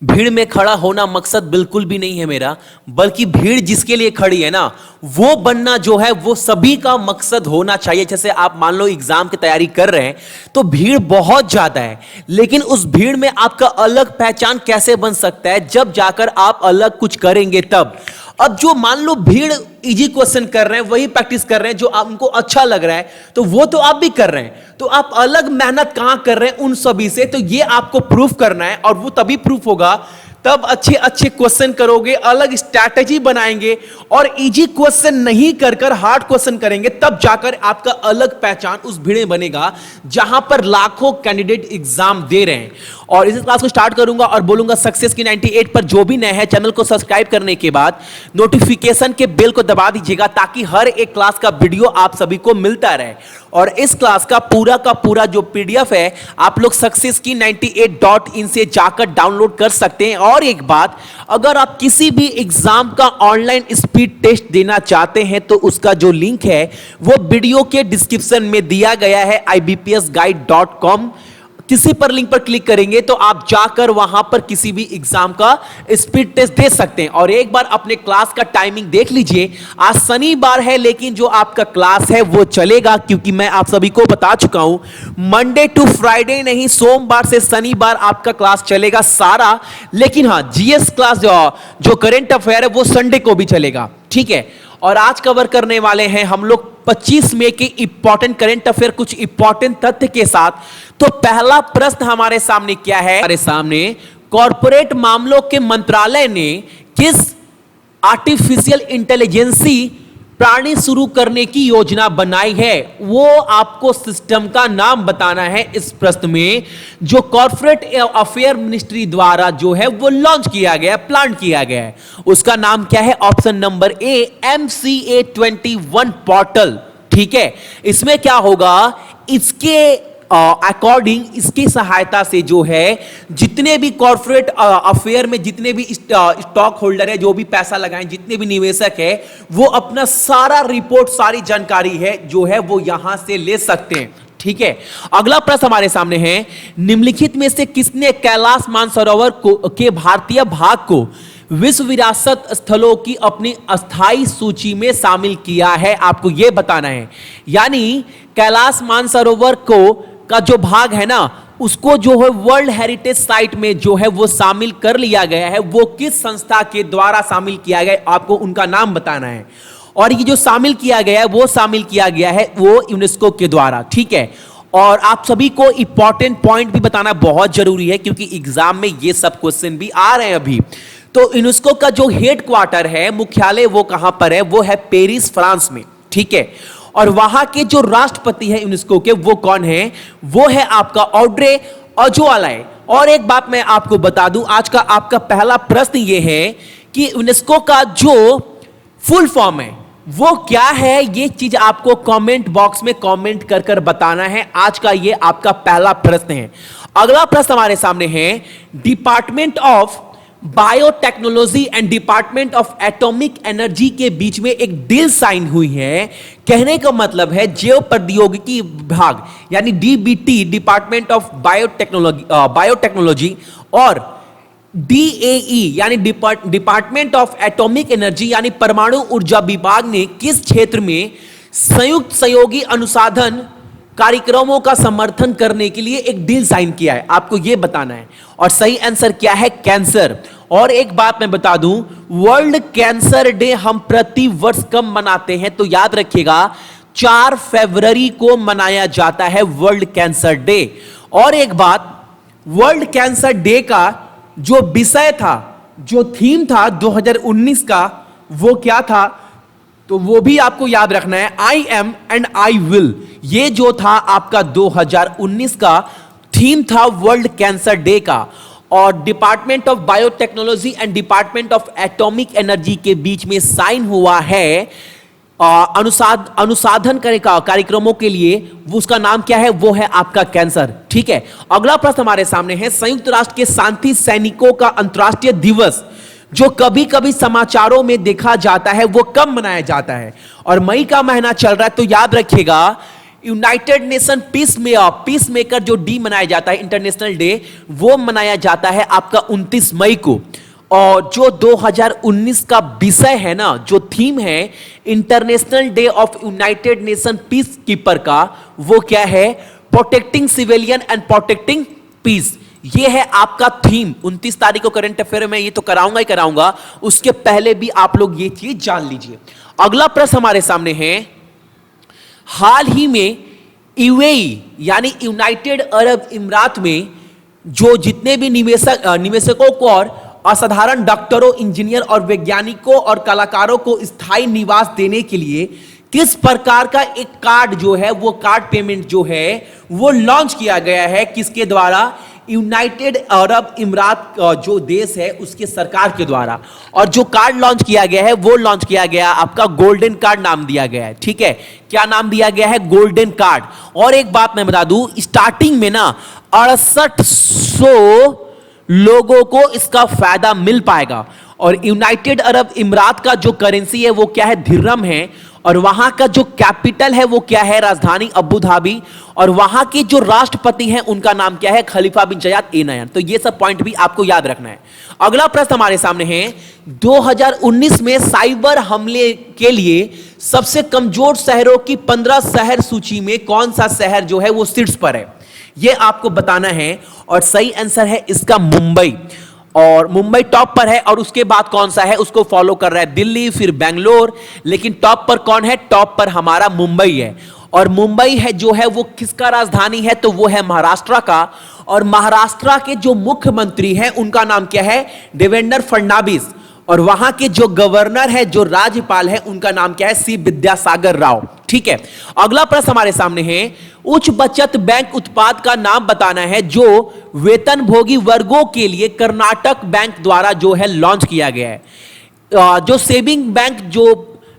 भीड़ में खड़ा होना मकसद बिल्कुल भी नहीं है मेरा, बल्कि भीड़ जिसके लिए खड़ी है ना, वो बनना जो है वो सभी का मकसद होना चाहिए। जैसे आप मान लो एग्जाम की तैयारी कर रहे हैं तो भीड़ बहुत ज्यादा है, लेकिन उस भीड़ में आपका अलग पहचान कैसे बन सकता है? जब जाकर आप अलग कुछ करेंगे तब। अब जो मान लो भीड़ इजी क्वेश्चन कर रहे हैं, वही प्रैक्टिस कर रहे हैं जो आपको अच्छा लग रहा है, तो वो तो आप भी कर रहे हैं, तो आप अलग मेहनत कहां कर रहे हैं उन सभी से? तो ये आपको प्रूफ करना है, और वो तभी प्रूफ होगा तब अच्छे अच्छे क्वेश्चन करोगे, अलग स्ट्रैटेजी बनाएंगे, और इजी क्वेश्चन नहीं कर कर हार्ड क्वेश्चन करेंगे, तब जाकर आपका अलग पहचान उस भीड़ में बनेगा जहां पर लाखों कैंडिडेट एग्जाम दे रहे हैं। और इस क्लास को स्टार्ट करूंगा और बोलूंगा सक्सेस की 98 पर जो भी नए हैं चैनल को सब्सक्राइब करने के बाद नोटिफिकेशन के बेल को दबा दीजिएगा, ताकि हर एक क्लास का वीडियो आप सभी को मिलता रहे। और इस क्लास का पूरा जो पीडीएफ है आप लोग सक्सेस की 98.in से जाकर डाउनलोड कर सकते हैं। और एक बात, अगर आप किसी भी एग्जाम का ऑनलाइन स्पीड टेस्ट देना चाहते हैं तो उसका जो लिंक है वो वीडियो के डिस्क्रिप्शन में दिया गया है, ibpsguide.com। किसी पर लिंक पर क्लिक करेंगे तो आप जाकर वहां पर किसी भी एग्जाम का स्पीड टेस्ट दे सकते हैं। और एक बार अपने क्लास का टाइमिंग देख लीजिए, आज शनिवार है लेकिन जो आपका क्लास है वो चलेगा, क्योंकि मैं आप सभी को बता चुका हूं मंडे टू फ्राइडे नहीं, सोमवार से शनिवार आपका क्लास चलेगा सारा। लेकिन हां, जीएस क्लास जो करंट अफेयर है वो संडे को भी चलेगा, ठीक है। और आज कवर करने वाले हैं हम लोग 25 मई के इंपॉर्टेंट करंट अफेयर, कुछ इंपॉर्टेंट तथ्य के साथ। तो पहला प्रश्न हमारे सामने क्या है? हमारे सामने कॉर्पोरेट मामलों के मंत्रालय ने किस आर्टिफिशियल इंटेलिजेंसी प्राणी शुरू करने की योजना बनाई है? वो आपको सिस्टम का नाम बताना है इस प्रश्न में, जो कॉर्पोरेट अफेयर मिनिस्ट्री द्वारा जो है वो लॉन्च किया गया, प्लान किया गया है। उसका नाम क्या है? Option number A, MCA21 portal, ठीक है। इसमें क्या होगा, इसके अकॉर्डिंग, इसकी सहायता से जो है जितने भी कॉर्पोरेट अफेयर में जितने भी स्टॉक होल्डर है, जो भी पैसा लगाएं, जितने भी निवेशक है, वो अपना सारा रिपोर्ट, सारी जानकारी है जो है वो यहां से ले सकते हैं, ठीक है। अगला प्रश्न हमारे सामने है, निम्नलिखित में से किसने कैलाश मानसरोवर के भारतीय भाग को विश्व विरासत स्थलों की अपनी अस्थाई सूची में शामिल किया है? आपको यह बताना है। यानी कैलाश मानसरोवर का जो भाग है ना, उसको जो है वर्ल्ड हेरिटेज साइट में जो है वो शामिल कर लिया गया है। वो किस संस्था के द्वारा शामिल किया गया है, आपको उनका नाम बताना है। और ये जो शामिल किया गया है वो शामिल किया गया है वो यूनेस्को के द्वारा, ठीक है। और आप सभी को इंपॉर्टेंट पॉइंट भी बताना बहुत जरूरी है, क्योंकि एग्जाम में ये सब क्वेश्चन भी आ रहे हैं अभी। तो यूनेस्को का जो हेड क्वार्टर है, मुख्यालय, वो कहां पर है? वो है पेरिस, फ्रांस में, ठीक है। और वहां के जो राष्ट्रपति है यूनेस्को के, वो कौन है? वो है आपका ऑड्रे अजोवाले। और एक बात मैं आपको बता दूं, आज का आपका पहला प्रश्न ये है कि यूनेस्को का जो फुल फॉर्म है वो क्या है? ये चीज आपको कमेंट बॉक्स में कमेंट कर कर बताना है। आज का ये आपका पहला प्रश्न है। अगला प्रश्न हमारे सामने है, department of biotechnology and department of atomic energy के बीच में एक डील साइन हुई है। कहने का मतलब है जैव प्रौद्योगिकी विभाग यानी डीबीटी, डिपार्टमेंट ऑफ बायोटेक्नोलॉजी, और डीएई यानी डिपार्टमेंट ऑफ एटॉमिक एनर्जी यानी परमाणु ऊर्जा विभाग ने किस क्षेत्र में संयुक्त सहयोगी अनुसंधान कार्यक्रमों का समर्थन करने के लिए एक डील साइन किया है? आपको यह बताना है। और सही आंसर क्या है? कैंसर। और एक बात मैं बता दूं, वर्ल्ड कैंसर डे हम प्रति वर्ष कब मनाते हैं? तो याद रखिएगा 4 फरवरी को मनाया जाता है वर्ल्ड कैंसर डे। और एक बात, वर्ल्ड कैंसर डे का जो विषय था, जो थीम था 2019 का, वो क्या था? तो वो भी आपको याद रखना है, I am and I will. ये जो था आपका 2019 का थीम था वर्ल्ड कैंसर डे का। और department of biotechnology and department of atomic energy के बीच में साइन हुआ है अनुसाधन कार्यक्रमों के लिए। उसका नाम क्या है? वो है आपका कैंसर, ठीक है। अगला प्रश्न हमारे सामने है, संयुक्त राष्ट्र के शांति सैनिकों का अंतर्राष्ट्रीय दिवस जो कभी कभी समाचारों में देखा जाता है, वो कब मनाया जाता है? और मई का महीना चल रहा है, तो याद रखिएगा यूनाइटेड नेशन पीस मेकर जो डे मनाया जाता है, इंटरनेशनल डे, वो मनाया जाता है आपका 29 मई को। और जो 2019 का विषय है ना, जो थीम है international day of United Nation peace keeper का, वो क्या है? Protecting civilian and protecting peace. ये है आपका थीम 29 तारीख को। करंट अफेयर में ये तो कराऊंगा ही कराऊंगा, उसके पहले भी आप लोग ये चीज जान लीजिए। अगला प्रश्न हमारे सामने है, हाल ही में यूएई यानी यूनाइटेड अरब इमरात में जो जितने भी निवेशकों को और असाधारण डॉक्टरों, इंजीनियर और वैज्ञानिकों और कलाकारों को स्थायी निवास देने के लिए किस प्रकार का एक कार्ड जो है, वो कार्ड पेमेंट जो है वो लॉन्च किया गया है, किसके द्वारा? यूनाइटेड अरब इमरात जो देश है उसके सरकार के द्वारा। और जो कार्ड लॉन्च किया गया है वो लॉन्च किया गया आपका गोल्डन कार्ड नाम दिया गया है। ठीक है, क्या नाम दिया गया है? Golden card. और एक बात मैं बता दूं, स्टार्टिंग में ना 6800 लोगों को इसका फायदा मिल पाएगा। और यूनाइटेड अरब इमरात का जो करेंसी है वो क्या है? दिरहम है। और वहां का जो कैपिटल है वो क्या है? राजधानी अबू धाबी। और वहां के जो राष्ट्रपति हैं उनका नाम क्या है? खलीफा बिन जयाद ए नयन। तो ये सब पॉइंट भी आपको याद रखना है। अगला प्रश्न हमारे सामने है, 2019 में साइबर हमले के लिए सबसे कमजोर शहरों की 15 शहर सूची में कौन सा शहर जो है वो शीर्ष पर है? ये आपको बताना है। और सही आंसर है इसका मुंबई। और मुंबई टॉप पर है। और उसके बाद कौन सा है? उसको फॉलो कर रहा है दिल्ली, फिर बेंगलोर, लेकिन टॉप पर कौन है? टॉप पर हमारा मुंबई है। और मुंबई है जो है वो किसका राजधानी है? तो वो है महाराष्ट्र का। और महाराष्ट्र के जो मुख्यमंत्री हैं उनका नाम क्या है? देवेंद्र फडणवीस। और वहां के जो गवर्नर है, जो राज्यपाल है, उनका नाम क्या है? सी विद्यासागर राव। ठीक है, अगला प्रश्न हमारे सामने है, उच्च बचत बैंक उत्पाद का नाम बताना है जो वेतनभोगी वर्गों के लिए कर्नाटक बैंक द्वारा जो है लॉन्च किया गया है। जो सेविंग बैंक जो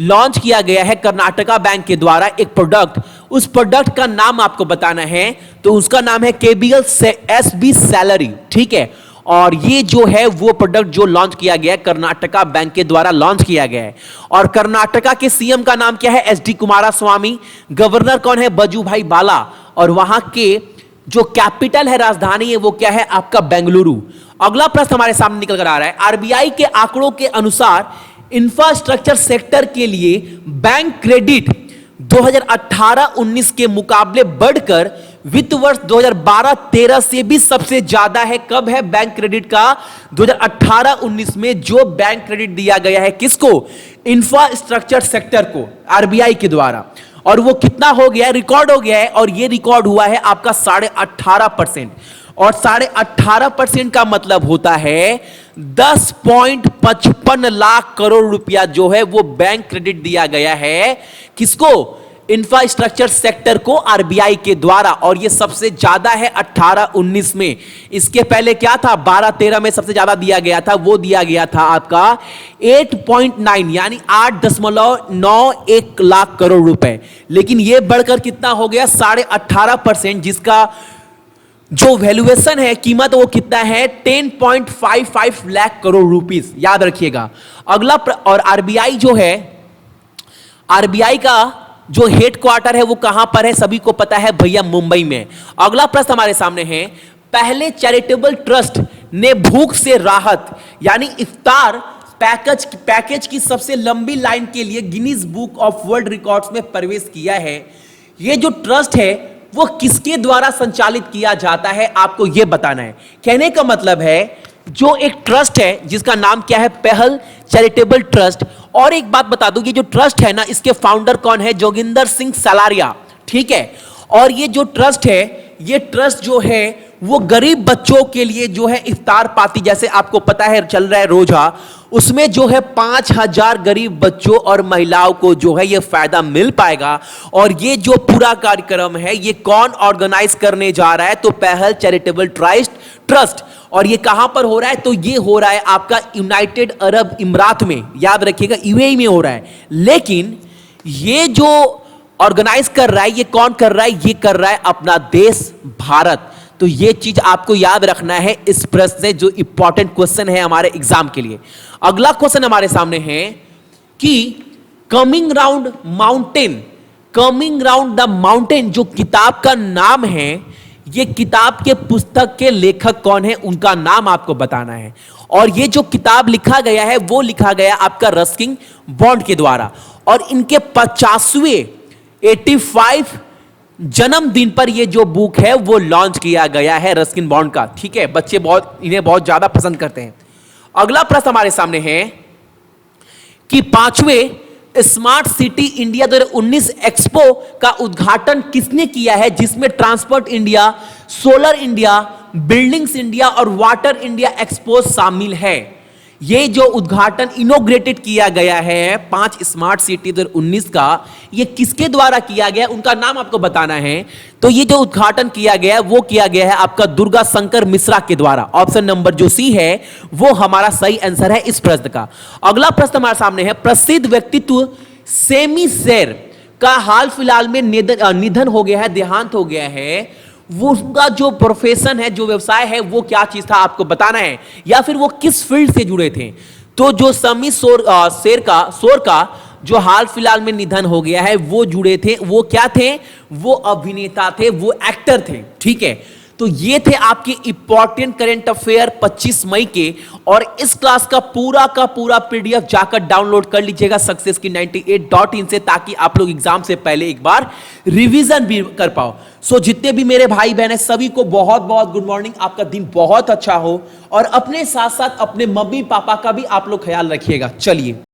लॉन्च किया गया है कर्नाटका बैंक के द्वारा एक प्रोडक्ट, उस प्रोडक्ट का नाम आपको बताना है। तो उसका नाम है केबीएल एसबी सैलरी। ठीक है, और ये जो है वो प्रोडक्ट जो लॉन्च किया गया है कर्नाटका बैंक के द्वारा लॉन्च किया गया है। और कर्नाटका के सीएम का नाम क्या है? एचडी कुमारस्वामी। गवर्नर कौन है? बजूभाई बाला। और वहां के जो कैपिटल है, राजधानी है, वो क्या है? आपका बेंगलुरु। अगला प्रश्न हमारे सामने निकल कर आ रहा है, आरबीआई के आंकड़ों के अनुसार इंफ्रास्ट्रक्चर सेक्टर के लिए बैंक क्रेडिट 2018-19 के मुकाबले बढ़कर वित्त वर्ष 2012-13 से भी सबसे ज्यादा है। कब है बैंक क्रेडिट का? 2018-19 में जो बैंक क्रेडिट दिया गया है किसको? इंफ्रास्ट्रक्चर सेक्टर को, आरबीआई के द्वारा। और वो कितना हो गया है? रिकॉर्ड हो गया है। और ये रिकॉर्ड हुआ है आपका 18.5%। और 18.5% का मतलब होता है 10.55 लाख करोड़ रुपया जो है वो बैंक क्रेडिट दिया गया है। किसको? इंफ्रास्ट्रक्चर सेक्टर को, आरबीआई के द्वारा। और ये सबसे ज्यादा है 18-19 में। इसके पहले क्या था? 12-13 में सबसे ज्यादा दिया गया था, वो दिया गया था आपका 8.9 यानी 8.91 लाख करोड़ रुपए। लेकिन ये बढ़कर कितना हो गया? 18.5%, जिसका जो वैल्यूएशन है, कीमत, वो कितना है? 10.55 लाख करोड़ रुपीस। याद रखिएगा। अगला और आरबीआई जो है, आरबीआई का जो हेड क्वार्टर है वो कहां पर है? सभी को पता है भैया, मुंबई में। अगला प्रश्न हमारे सामने है, पहले चैरिटेबल ट्रस्ट ने भूख से राहत यानी इफ्तार पैकेज की सबसे लंबी लाइन के लिए Guinness book of world records में प्रवेश किया है। यह जो ट्रस्ट है वो किसके द्वारा संचालित किया जाता है? आपको यह बताना है। कहने का मतलब है, जो एक ट्रस्ट है जिसका नाम क्या है? पहल चैरिटेबल ट्रस्ट। और एक बात बता दूं, ये जो ट्रस्ट है ना, इसके फाउंडर कौन है? जोगिंदर सिंह सलारिया। ठीक है, और ये जो ट्रस्ट है, ये ट्रस्ट जो है वो गरीब बच्चों के लिए जो है इफ्तार पार्टी, जैसे आपको पता है चल रहा है रोजा, उसमें जो है 5000 गरीब बच्चों और महिलाओं को जो है ये फायदा मिल पाएगा। और ये जो पूरा कार्यक्रम है ये कौन ऑर्गेनाइज करने जा रहा है? तो पहल चैरिटेबल ट्रस्ट। और ये कहां पर हो रहा है? तो ये हो रहा है आपका यूनाइटेड अरब इमरात में। याद रखिएगा, यूएई में हो रहा है। लेकिन ये जो ऑर्गेनाइज कर रहा है, ये कौन कर रहा है? ये कर रहा है अपना देश भारत। तो ये चीज आपको याद रखना है इस प्रश्न से, जो इंपॉर्टेंट क्वेश्चन है हमारे एग्जाम के लिए। अगला क्वेश्चन हमारे सामने है कि coming round mountain coming round the mountain जो किताब का नाम है, ये किताब के पुस्तक के लेखक कौन है उनका नाम आपको बताना है। और ये जो किताब लिखा गया है वो लिखा गया आपका रस्किन बॉन्ड के द्वारा, और इनके 50वें 85 जन्मदिन पर ये जो बुक है वो लॉन्च किया गया है रस्किन बॉन्ड का। ठीक है, बच्चे इन्हें बहुत ज्यादा पसंद करते हैं। अगला प्रश्न हमारे सामने है कि 5वें स्मार्ट सिटी इंडिया 2019 एक्सपो का उद्घाटन किसने किया है, जिसमें transport India, solar India, buildings India और वाटर इंडिया एक्सपो शामिल है। ये जो उद्घाटन इनोग्रेटेड किया गया है 5 स्मार्ट सिटी 2019 का, ये किसके द्वारा किया गया, उनका नाम आपको बताना है। तो ये जो उद्घाटन किया गया है वो किया गया है आपका दुर्गा शंकर मिश्रा के द्वारा। ऑप्शन नंबर जो सी है वो हमारा सही आंसर है इस प्रश्न का। अगला प्रश्न हमारे सामने है, प्रसिद्ध व्यक्तित्व सेमी शेर का हाल फिलहाल में निधन हो गया है, देहांत हो गया है। वो उसका जो प्रोफेशन है, जो व्यवसाय है, वो क्या चीज था आपको बताना है, या फिर वो किस फील्ड से जुड़े थे। तो जो समी शेर का जो हाल फिलहाल में निधन हो गया है वो जुड़े थे, वो क्या थे, वो अभिनेता थे, वो एक्टर थे। ठीक है, तो ये थे आपके इंपॉर्टेंट करंट अफेयर 25 मई के। और इस क्लास का पूरा पीडीएफ जाकर डाउनलोड कर लीजिएगा सक्सेस की 98.in से, ताकि आप लोग एग्जाम से पहले एक बार रिवीजन भी कर पाओ। सो जितने भी मेरे भाई बहन हैं सभी को बहुत बहुत गुड मॉर्निंग, आपका दिन बहुत अच्छा हो, और अपने साथ साथ अपने मम्मी पापा का भी आप लोग ख्याल रखिएगा। चलिए।